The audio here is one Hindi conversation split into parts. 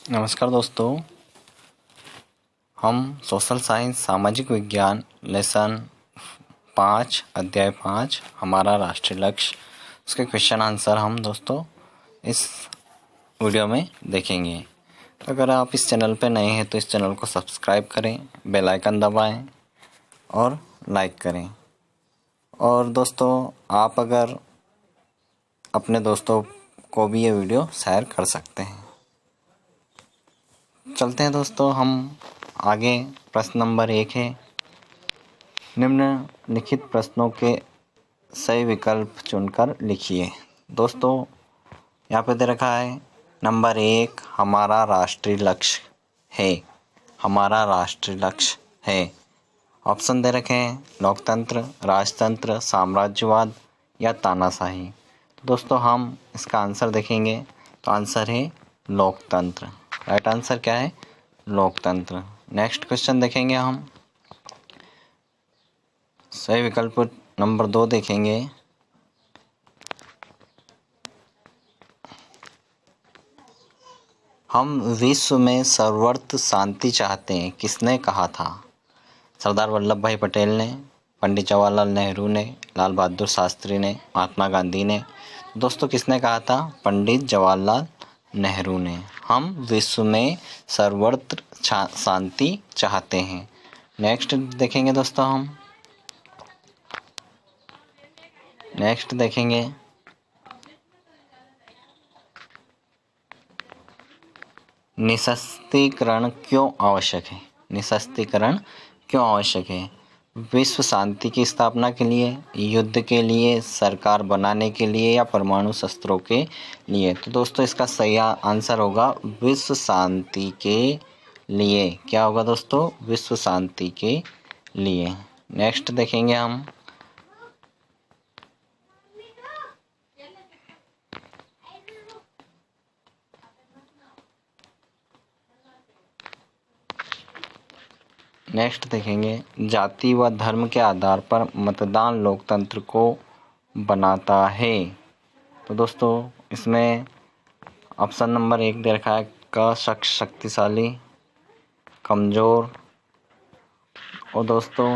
नमस्कार दोस्तों, हम सोशल साइंस सामाजिक विज्ञान लेसन 5 अध्याय 5 हमारा राष्ट्रीय लक्ष्य उसके क्वेश्चन आंसर हम दोस्तों इस वीडियो में देखेंगे। अगर आप इस चैनल पर नए हैं तो इस चैनल को सब्सक्राइब करें, बेल आइकन दबाएं और लाइक करें। और दोस्तों आप अगर अपने दोस्तों को भी ये वीडियो शेयर कर सकते हैं। चलते हैं दोस्तों हम आगे। प्रश्न नंबर 1 है, निम्नलिखित प्रश्नों के सही विकल्प चुनकर लिखिए। दोस्तों यहाँ पे दे रखा है नंबर 1 हमारा राष्ट्रीय लक्ष्य है। हमारा राष्ट्रीय लक्ष्य है। ऑप्शन दे रखे हैं लोकतंत्र, राजतंत्र, साम्राज्यवाद या तानाशाही। तो दोस्तों हम इसका आंसर देखेंगे तो आंसर है लोकतंत्र। राइट आंसर क्या है? लोकतंत्र। नेक्स्ट क्वेश्चन देखेंगे हम। सही विकल्प नंबर 2 देखेंगे। हम विश्व में सर्वत्र शांति चाहते हैं, किसने कहा था? सरदार वल्लभ भाई पटेल ने, पंडित जवाहरलाल नेहरू ने, लाल बहादुर शास्त्री ने, महात्मा गांधी ने। दोस्तों किसने कहा था? पंडित जवाहरलाल नेहरू ने। हम विश्व में सर्वत्र शांति चाहते हैं। नेक्स्ट देखेंगे दोस्तों हम। नेक्स्ट देखेंगे निशस्त्रीकरण क्यों आवश्यक है? निशस्त्रीकरण क्यों आवश्यक है? विश्व शांति की स्थापना के लिए, युद्ध के लिए, सरकार बनाने के लिए या परमाणु शस्त्रों के लिए? तो दोस्तों इसका सही आंसर होगा विश्व शांति के लिए। क्या होगा दोस्तों? विश्व शांति के लिए। नेक्स्ट देखेंगे हम। नेक्स्ट देखेंगे जाति व धर्म के आधार पर मतदान लोकतंत्र को बनाता है। तो दोस्तों इसमें ऑप्शन नंबर 1 दे रखा है क शख्स शक्तिशाली, कमज़ोर और दोस्तों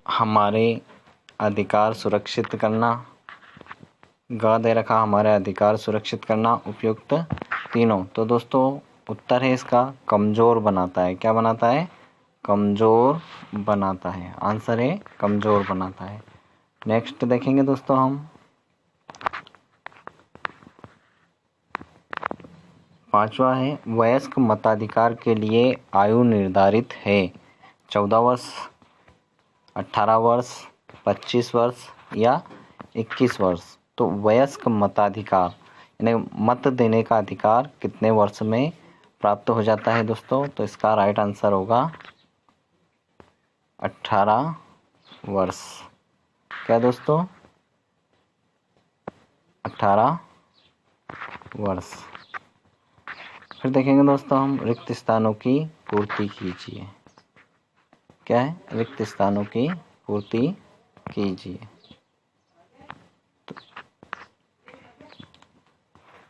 हमारे अधिकार सुरक्षित करना। ग दे रखा हमारे अधिकार सुरक्षित करना, उपयुक्त तीनों। तो दोस्तों उत्तर है इसका कमज़ोर बनाता है। क्या बनाता है? कमज़ोर बनाता है। आंसर है कमज़ोर बनाता है। नेक्स्ट देखेंगे दोस्तों हम। 5वां है वयस्क मताधिकार के लिए आयु निर्धारित है 14 वर्ष, 18 वर्ष, 25 वर्ष या 21 वर्ष। तो वयस्क मताधिकार यानी मत देने का अधिकार कितने वर्ष में प्राप्त हो जाता है दोस्तों? तो इसका राइट आंसर होगा 18 वर्ष। क्या दोस्तों? 18 वर्ष। फिर देखेंगे दोस्तों हम रिक्त स्थानों की पूर्ति कीजिए। क्या है? रिक्त स्थानों की पूर्ति कीजिए।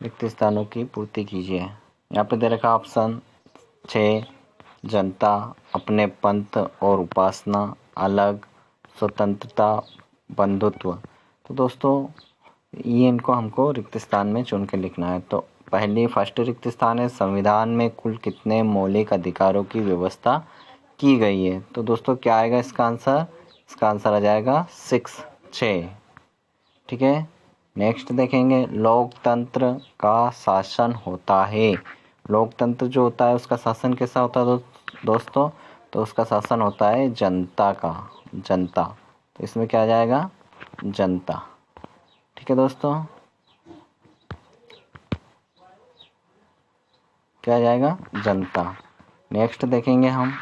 रिक्त स्थानों की पूर्ति कीजिए। यहाँ पे दे रखा ऑप्शन 6 जनता, अपने पंथ और उपासना, अलग, स्वतंत्रता, बंधुत्व। तो दोस्तों ये इनको हमको रिक्त स्थान में चुन के लिखना है। तो फर्स्ट रिक्त स्थान है संविधान में कुल कितने मौलिक अधिकारों की व्यवस्था की गई है? तो दोस्तों क्या आएगा इसका आंसर? इसका आंसर आ जाएगा 6। ठीक है। नेक्स्ट देखेंगे लोकतंत्र का शासन होता है। लोकतंत्र जो होता है उसका शासन कैसा होता है दोस्तों? तो उसका शासन होता है जनता का। जनता। तो इसमें क्या आ जाएगा? जनता। ठीक है दोस्तों। क्या आ जाएगा? जनता। नेक्स्ट देखेंगे हम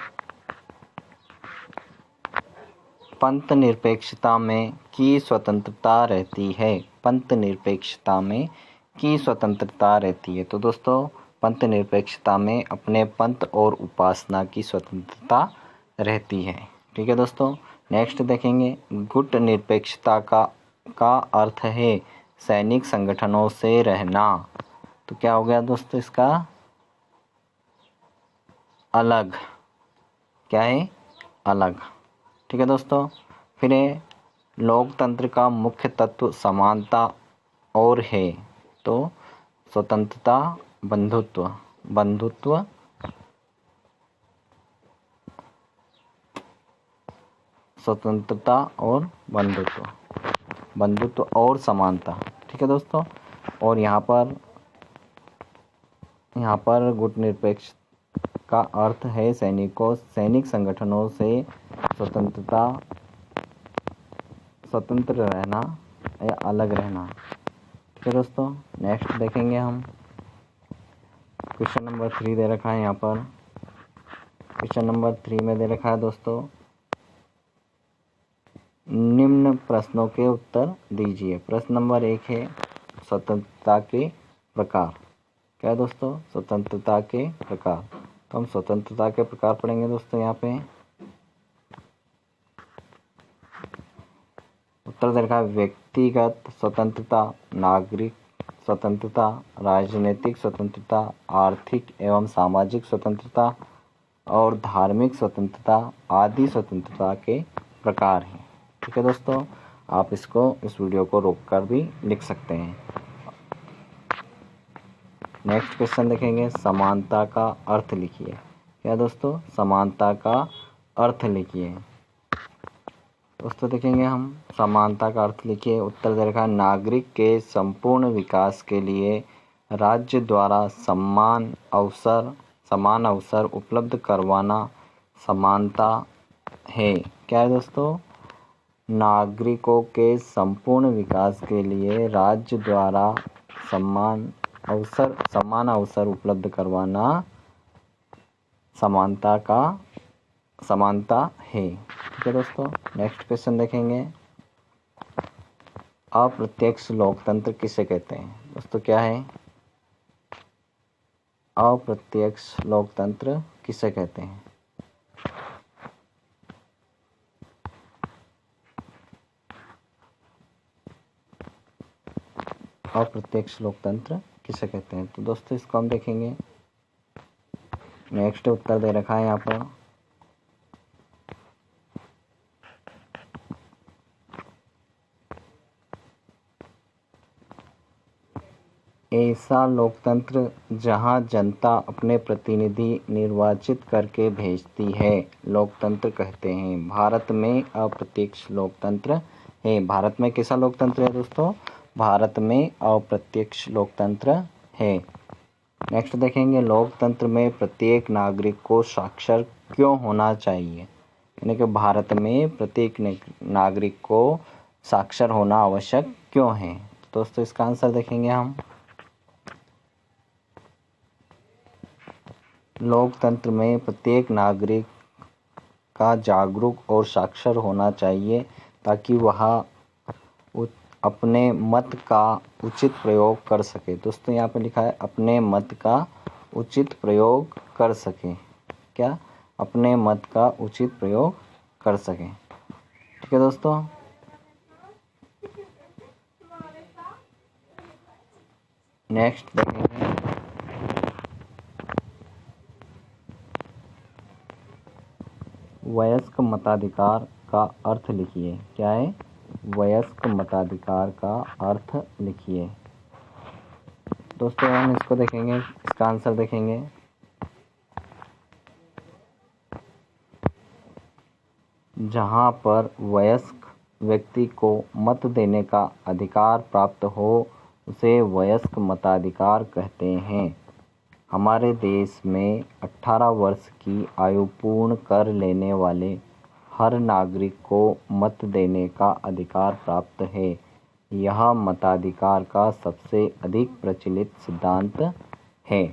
पंथ निरपेक्षता में की स्वतंत्रता रहती है। पंथ निरपेक्षता में की स्वतंत्रता रहती है। तो दोस्तों पंथ निरपेक्षता में अपने पंथ और उपासना की स्वतंत्रता रहती है। ठीक है दोस्तों। नेक्स्ट देखेंगे गुट निरपेक्षता का अर्थ है सैनिक संगठनों से रहना। तो क्या हो गया दोस्तों इसका अलग, क्या है अलग। ठीक है दोस्तों। फिर है लोकतंत्र का मुख्य तत्व समानता और है, तो स्वतंत्रता, बंधुत्व, बंधुत्व, स्वतंत्रता और बंधुत्व, बंधुत्व और समानता। ठीक है दोस्तों। और यहाँ पर गुटनिरपेक्ष का अर्थ है सैनिक संगठनों से स्वतंत्र रहना या अलग रहना। ठीक है दोस्तों। नेक्स्ट देखेंगे हम क्वेश्चन नंबर 3 दे रखा है यहाँ पर। क्वेश्चन नंबर 3 में दे रखा है दोस्तों, निम्न प्रश्नों के उत्तर दीजिए। प्रश्न नंबर 1 है स्वतंत्रता के प्रकार। क्या है दोस्तों स्वतंत्रता के प्रकार। तो हम स्वतंत्रता के प्रकार पढ़ेंगे दोस्तों। यहाँ पे उत्तर दे रखा है व्यक्तिगत स्वतंत्रता, नागरिक स्वतंत्रता, राजनीतिक स्वतंत्रता, आर्थिक एवं सामाजिक स्वतंत्रता और धार्मिक स्वतंत्रता आदि स्वतंत्रता के प्रकार हैं। ठीक है दोस्तों। आप इस वीडियो को रोककर भी लिख सकते हैं। नेक्स्ट क्वेश्चन देखेंगे, समानता का अर्थ लिखिए। क्या दोस्तों समानता का अर्थ लिखिए। दोस्तों देखेंगे हम समानता का अर्थ लिखिए। उत्तर दे रखा है नागरिक के संपूर्ण विकास के लिए राज्य द्वारा समान अवसर उपलब्ध करवाना समानता है। क्या है दोस्तों नागरिकों के संपूर्ण विकास के लिए राज्य द्वारा समान अवसर उपलब्ध करवाना समानता है। ठीक है दोस्तों। नेक्स्ट क्वेश्चन देखेंगे, अप्रत्यक्ष लोकतंत्र किसे कहते हैं। दोस्तों क्या है अप्रत्यक्ष लोकतंत्र किसे कहते हैं। अप्रत्यक्ष लोकतंत्र किसे कहते हैं। तो दोस्तों इसको हम देखेंगे। नेक्स्ट उत्तर दे रखा है यहाँ पर, ऐसा लोकतंत्र जहां जनता अपने प्रतिनिधि निर्वाचित करके भेजती है लोकतंत्र कहते हैं। भारत में अप्रत्यक्ष लोकतंत्र है। भारत में कैसा लोकतंत्र है दोस्तों। भारत में अप्रत्यक्ष लोकतंत्र है। नेक्स्ट देखेंगे, लोकतंत्र में प्रत्येक नागरिक को साक्षर क्यों होना चाहिए। यानी कि भारत में प्रत्येक नागरिक को साक्षर होना आवश्यक क्यों है। दोस्तों इसका आंसर देखेंगे हम, लोकतंत्र में प्रत्येक नागरिक का जागरूक और साक्षर होना चाहिए ताकि वह अपने मत का उचित प्रयोग कर सके। दोस्तों यहाँ पे लिखा है अपने मत का उचित प्रयोग कर सके। क्या अपने मत का उचित प्रयोग कर सके। ठीक है दोस्तों। नेक्स्ट देखेंगे, वयस्क मताधिकार का अर्थ लिखिए। क्या है वयस्क मताधिकार का अर्थ लिखिए। दोस्तों हम इसको देखेंगे, इसका आंसर देखेंगे। जहां पर वयस्क व्यक्ति को मत देने का अधिकार प्राप्त हो उसे वयस्क मताधिकार कहते हैं। हमारे देश में 18 वर्ष की आयु पूर्ण कर लेने वाले हर नागरिक को मत देने का अधिकार प्राप्त है। यह मताधिकार का सबसे अधिक प्रचलित सिद्धांत है।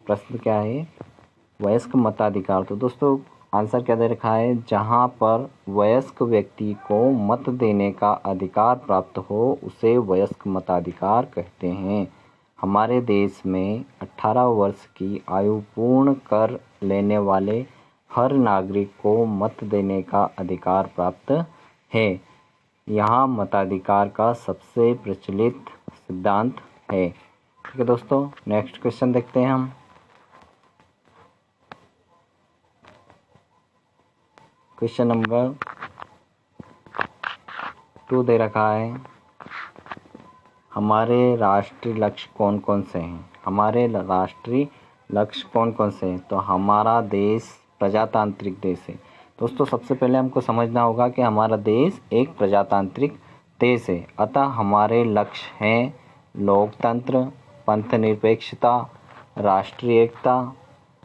प्रश्न क्या है वयस्क मताधिकार। तो दोस्तों आंसर क्या दे रखा है, जहां पर वयस्क व्यक्ति को मत देने का अधिकार प्राप्त हो उसे वयस्क मताधिकार कहते हैं। हमारे देश में 18 वर्ष की आयु पूर्ण कर लेने वाले हर नागरिक को मत देने का अधिकार प्राप्त है। यह मताधिकार का सबसे प्रचलित सिद्धांत है। ठीक है दोस्तों, नेक्स्ट क्वेश्चन देखते हैं हम। क्वेश्चन नंबर 2 दे रखा है, हमारे राष्ट्रीय लक्ष्य कौन कौन से हैं। हमारे राष्ट्रीय लक्ष्य कौन कौन से हैं। तो हमारा देश प्रजातांत्रिक देश है। दोस्तों सबसे पहले हमको समझना होगा कि हमारा देश एक प्रजातांत्रिक देश है, अतः हमारे लक्ष्य हैं लोकतंत्र, पंथनिरपेक्षता, राष्ट्रीय एकता,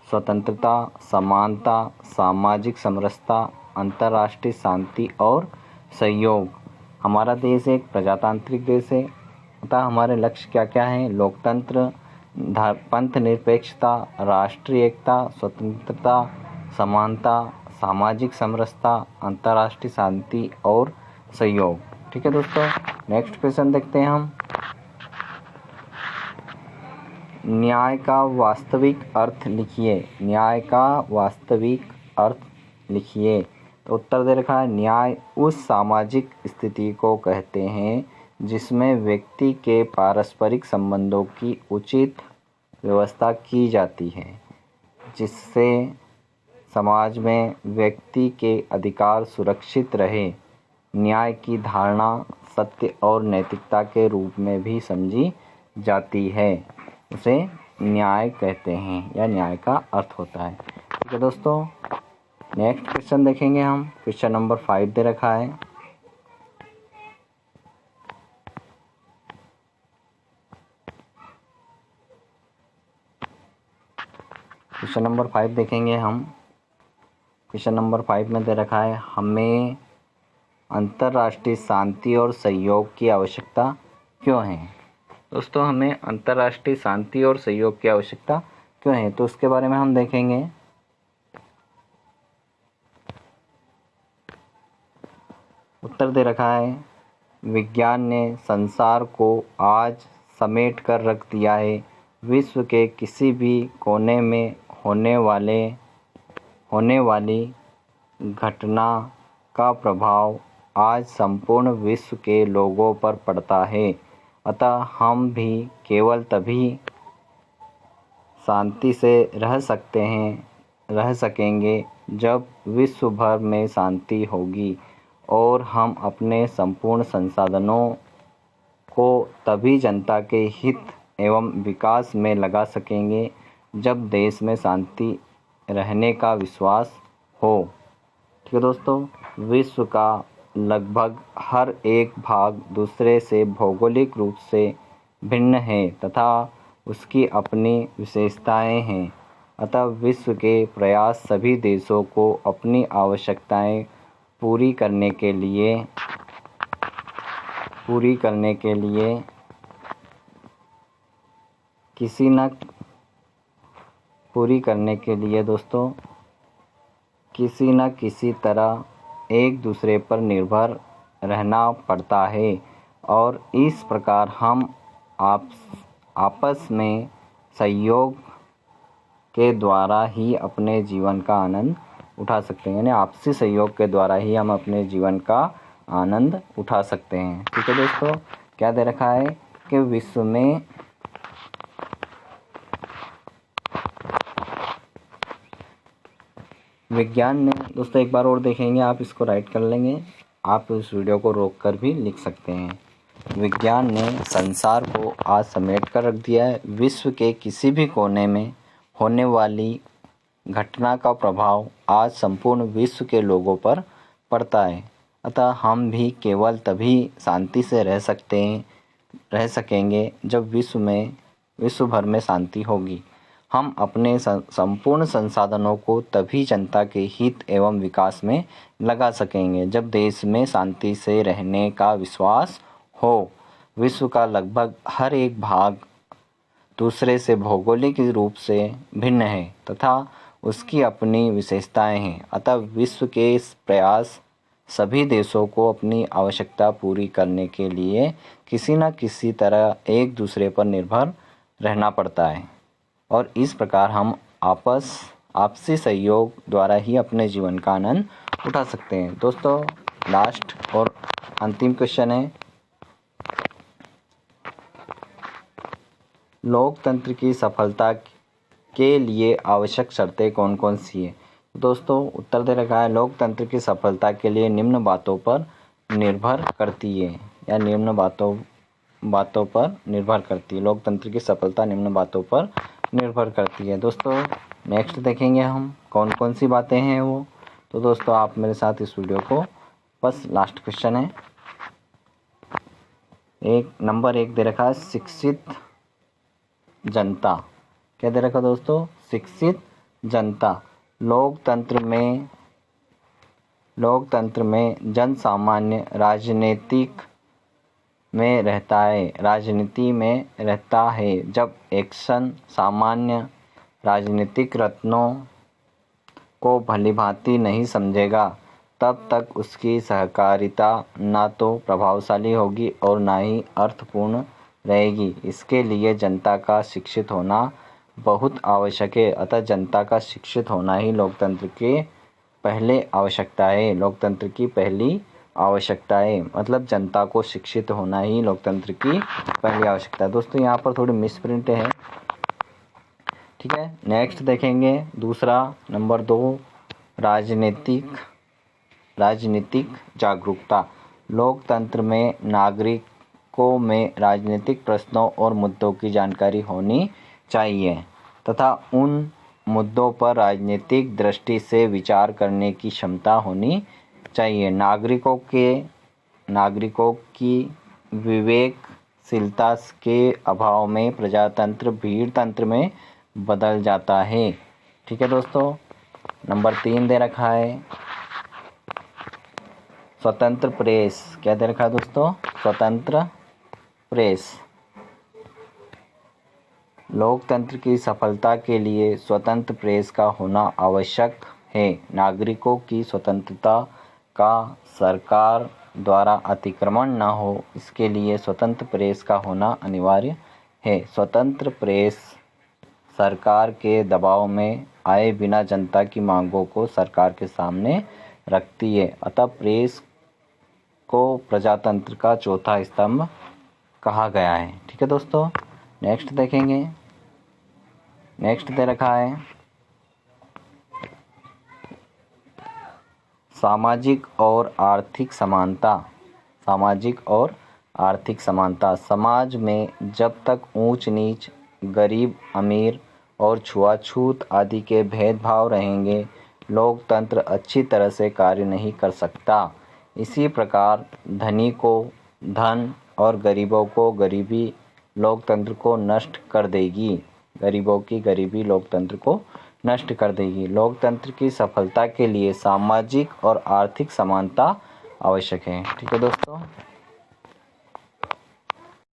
स्वतंत्रता, समानता, सामाजिक समरसता, अंतर्राष्ट्रीय शांति और सहयोग। हमारा देश एक प्रजातांत्रिक देश है, अतः हमारे लक्ष्य क्या क्या हैं। लोकतंत्र, पंथनिरपेक्षता, राष्ट्रीय एकता, स्वतंत्रता, समानता, सामाजिक समरसता, अंतर्राष्ट्रीय शांति और सहयोग। ठीक है दोस्तों, नेक्स्ट क्वेश्चन देखते हैं हम। न्याय का वास्तविक अर्थ लिखिए। न्याय का वास्तविक अर्थ लिखिए। तो उत्तर दे रखा है, न्याय उस सामाजिक स्थिति को कहते हैं जिसमें व्यक्ति के पारस्परिक संबंधों की उचित व्यवस्था की जाती है, जिससे समाज में व्यक्ति के अधिकार सुरक्षित रहे। न्याय की धारणा सत्य और नैतिकता के रूप में भी समझी जाती है, उसे न्याय कहते हैं या न्याय का अर्थ होता है। ठीक है दोस्तों, नेक्स्ट क्वेश्चन देखेंगे हम। क्वेश्चन नंबर 5 दे रखा है, क्वेश्चन नंबर 5 देखेंगे हम। क्वेश्चन नंबर 5 में दे रखा है, हमें अंतर्राष्ट्रीय शांति और सहयोग की आवश्यकता क्यों है। दोस्तों हमें अंतर्राष्ट्रीय शांति और सहयोग की आवश्यकता क्यों है, तो उसके बारे में हम देखेंगे। उत्तर दे रखा है, विज्ञान ने संसार को आज समेट कर रख दिया है। विश्व के किसी भी कोने में होने वाली घटना का प्रभाव आज संपूर्ण विश्व के लोगों पर पड़ता है, अतः हम भी केवल तभी शांति से रह सकेंगे जब विश्व भर में शांति होगी, और हम अपने संपूर्ण संसाधनों को तभी जनता के हित एवं विकास में लगा सकेंगे जब देश में शांति रहने का विश्वास हो। ठीक है दोस्तों, विश्व का लगभग हर एक भाग दूसरे से भौगोलिक रूप से भिन्न है तथा उसकी अपनी विशेषताएं हैं, अतः विश्व के प्रयास सभी देशों को अपनी आवश्यकताएं पूरी करने के लिए दोस्तों किसी न किसी तरह एक दूसरे पर निर्भर रहना पड़ता है, और इस प्रकार हम आपस में सहयोग के द्वारा ही अपने जीवन का आनंद उठा सकते हैं। यानी आपसी सहयोग के द्वारा ही हम अपने जीवन का आनंद उठा सकते हैं। ठीक है दोस्तों, क्या दे रखा है कि विश्व में विज्ञान ने, दोस्तों एक बार और देखेंगे, आप इसको राइट कर लेंगे, आप इस वीडियो को रोक कर भी लिख सकते हैं। विज्ञान ने संसार को आज समेट कर रख दिया है। विश्व के किसी भी कोने में होने वाली घटना का प्रभाव आज संपूर्ण विश्व के लोगों पर पड़ता है, अतः हम भी केवल तभी शांति से रह सकेंगे जब विश्व भर में शांति होगी। हम अपने संपूर्ण संसाधनों को तभी जनता के हित एवं विकास में लगा सकेंगे जब देश में शांति से रहने का विश्वास हो। विश्व का लगभग हर एक भाग दूसरे से भौगोलिक रूप से भिन्न है तथा उसकी अपनी विशेषताएं हैं, अतः विश्व के प्रयास सभी देशों को अपनी आवश्यकता पूरी करने के लिए किसी न किसी तरह एक दूसरे पर निर्भर रहना पड़ता है, और इस प्रकार हम आपसी सहयोग द्वारा ही अपने जीवन का आनंद उठा सकते हैं। दोस्तों लास्ट और अंतिम क्वेश्चन है, लोकतंत्र की सफलता के लिए आवश्यक शर्तें कौन कौन सी है? दोस्तों उत्तर दे रखा है लोकतंत्र की सफलता के लिए निम्न बातों पर निर्भर करती है, या निम्न बातों पर निर्भर करती है। लोकतंत्र की सफलता निम्न बातों पर निर्भर करती है। दोस्तों नेक्स्ट देखेंगे हम कौन कौन सी बातें हैं वो। तो दोस्तों आप मेरे साथ इस वीडियो को बस लास्ट क्वेश्चन है, नंबर 1 दे रखा है शिक्षित जनता। क्या दे रखा दोस्तों? शिक्षित जनता। लोकतंत्र में जन सामान्य राजनीति में रहता है। जब एक्शन सामान्य राजनीतिक रत्नों को भलीभांति नहीं समझेगा तब तक उसकी सहकारिता न तो प्रभावशाली होगी और न ही अर्थपूर्ण रहेगी। इसके लिए जनता का शिक्षित होना बहुत आवश्यक है। अतः जनता का शिक्षित होना ही लोकतंत्र के पहले आवश्यकता है। लोकतंत्र की पहली आवश्यकता है, मतलब जनता को शिक्षित होना ही लोकतंत्र की पहली आवश्यकता है। दोस्तों यहाँ पर थोड़ी मिसप्रिंट है, ठीक है। नेक्स्ट देखेंगे दूसरा, नंबर 2 राजनीतिक जागरूकता। लोकतंत्र में नागरिकों में राजनीतिक प्रश्नों और मुद्दों की जानकारी होनी चाहिए तथा उन मुद्दों पर राजनीतिक दृष्टि से विचार करने की क्षमता होनी चाहिए। नागरिकों की विवेकशीलता के अभाव में प्रजातंत्र भीड़ तंत्र में बदल जाता है, ठीक है दोस्तों। नंबर 3 दे रखा है स्वतंत्र प्रेस। क्या दे रखा है दोस्तों? स्वतंत्र प्रेस। लोकतंत्र की सफलता के लिए स्वतंत्र प्रेस का होना आवश्यक है। नागरिकों की स्वतंत्रता का सरकार द्वारा अतिक्रमण न हो, इसके लिए स्वतंत्र प्रेस का होना अनिवार्य है। स्वतंत्र प्रेस सरकार के दबाव में आए बिना जनता की मांगों को सरकार के सामने रखती है। अतः प्रेस को प्रजातंत्र का चौथा स्तंभ कहा गया है, ठीक है दोस्तों। नेक्स्ट देखेंगे, नेक्स्ट दे रखा है सामाजिक और आर्थिक समानता। सामाजिक और आर्थिक समानता। समाज में जब तक ऊंच नीच, गरीब अमीर और छुआछूत आदि के भेदभाव रहेंगे, लोकतंत्र अच्छी तरह से कार्य नहीं कर सकता। इसी प्रकार धनी को धन और गरीबों को गरीबी लोकतंत्र को नष्ट कर देगी। गरीबों की गरीबी लोकतंत्र को नष्ट कर देगी। लोकतंत्र की सफलता के लिए सामाजिक और आर्थिक समानता आवश्यक है, ठीक है दोस्तों।